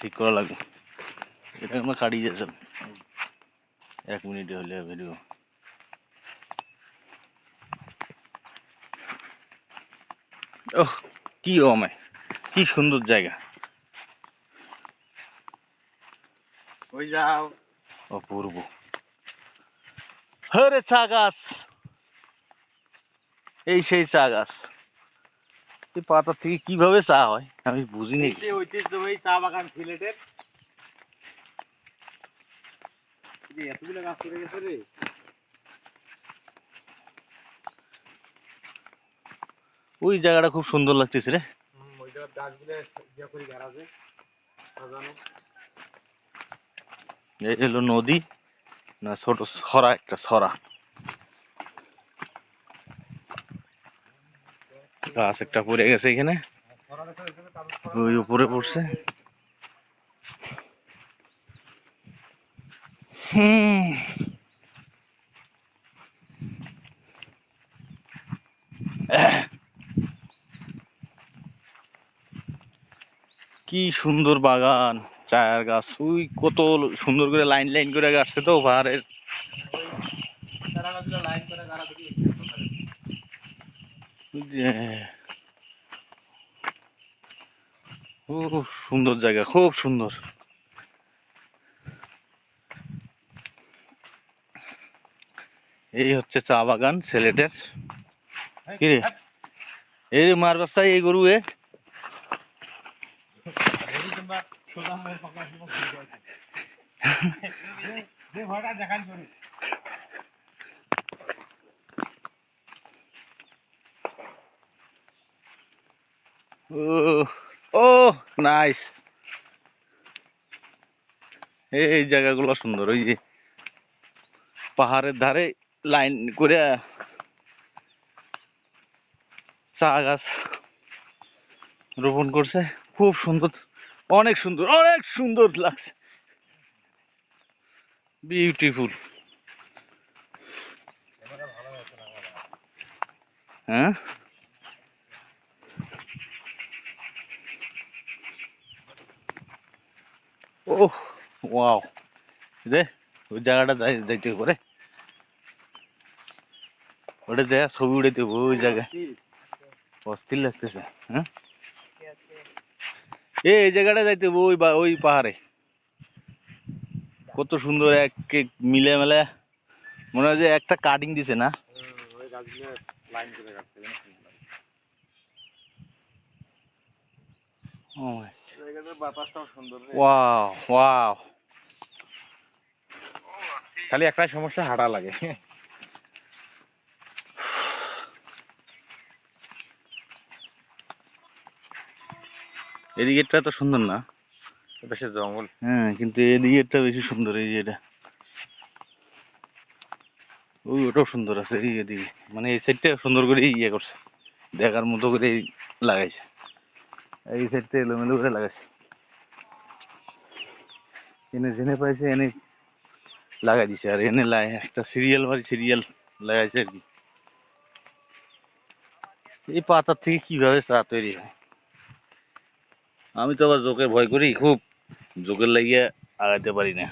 ঠিক করা লাগবে। এটা আমরা কাটিয়ে যাচ্ছি 1 মিনিটে হলে ভিডিও। ওহ কি অমায়, কি সুন্দর জায়গা। ওই যাও অপূর্ব। হরে চা গাছ, এই সেই চা গাছ। এই পাতা থেকে কিভাবে চা হয় আমি বুঝিনি। ঐতিহ্যবাহী চা বাগান সিলেটের। এতগুলো গাছ করে গেছে রে। ওই জায়গাটা খুব সুন্দর লাগতেছে রে। ওই জায়গার গাছগুলো ইয়া করে ঘেরাছে সাজানো। এই হলো নদী, না ছোট ছড়া, একটা ছড়া। গাছ একটা পড়ে গেছে এখানে, ওই উপরে পড়ছে। কি সুন্দর বাগান, চায়ের গাছ, ওই কত সুন্দর করে লাইন লাইন করে গাছছে তো পাহাড়ের। ও সুন্দর জায়গা, খুব সুন্দর। এই হচ্ছে চা বাগান সিলেটের। কি রে, এই মার বাচ্চা, এই গরু এ ও নাইস। এই জায়গাগুলো সুন্দর, ওই যে পাহাড়ের ধারে লাইন করে চা গাছ রোপণ করছে, খুব সুন্দর, অনেক সুন্দর, অনেক সুন্দর লাগছে, বিউটিফুল। হ্যাঁ ওহ ওয়াও, রে ওই জায়গাটা যাইতে করে, ওটা দেখা ছবি উঠাইতে ওই জায়গায় অস্থির লাগতেছে। হ্যাঁ এই জায়গাটা যাইতে ওই ওই পাহাড়ে কত সুন্দর এক এক মিলে মেলে, মনে হয় যে একটা কাটিং দিছে না। ওই গাছগুলো লাইন করে কাটছে। জায়গাটার বাতাসটাও সুন্দর রে। Wow wow. খালি একটাই সমস্যা, হাঁটা লাগে। এদিকেরটা তো সুন্দর না, বেশি জঙ্গল। হ্যাঁ কিন্তু এদিকেরটা বেশি সুন্দর। এই যে এটা, ওই ওটাও সুন্দর আছে এদিকে, মানে এই সাইডটা সুন্দর করে ইয়ে করছে, দেখার মতো করে লাগাইছে। এই সাইডটা এলোমেলো করে লাগাইছে, এনে জেনে পাইছে এনে লাগাই দিছে, আর এনে একটা সিরিয়াল বাই সিরিয়াল লাগাইছে আর কি। এই পাতার থেকে কিভাবে চা তৈরি হয় আমি তো আবার জোকে ভয় করি খুব, জোকের লাগিয়ে আগাইতে পারি না।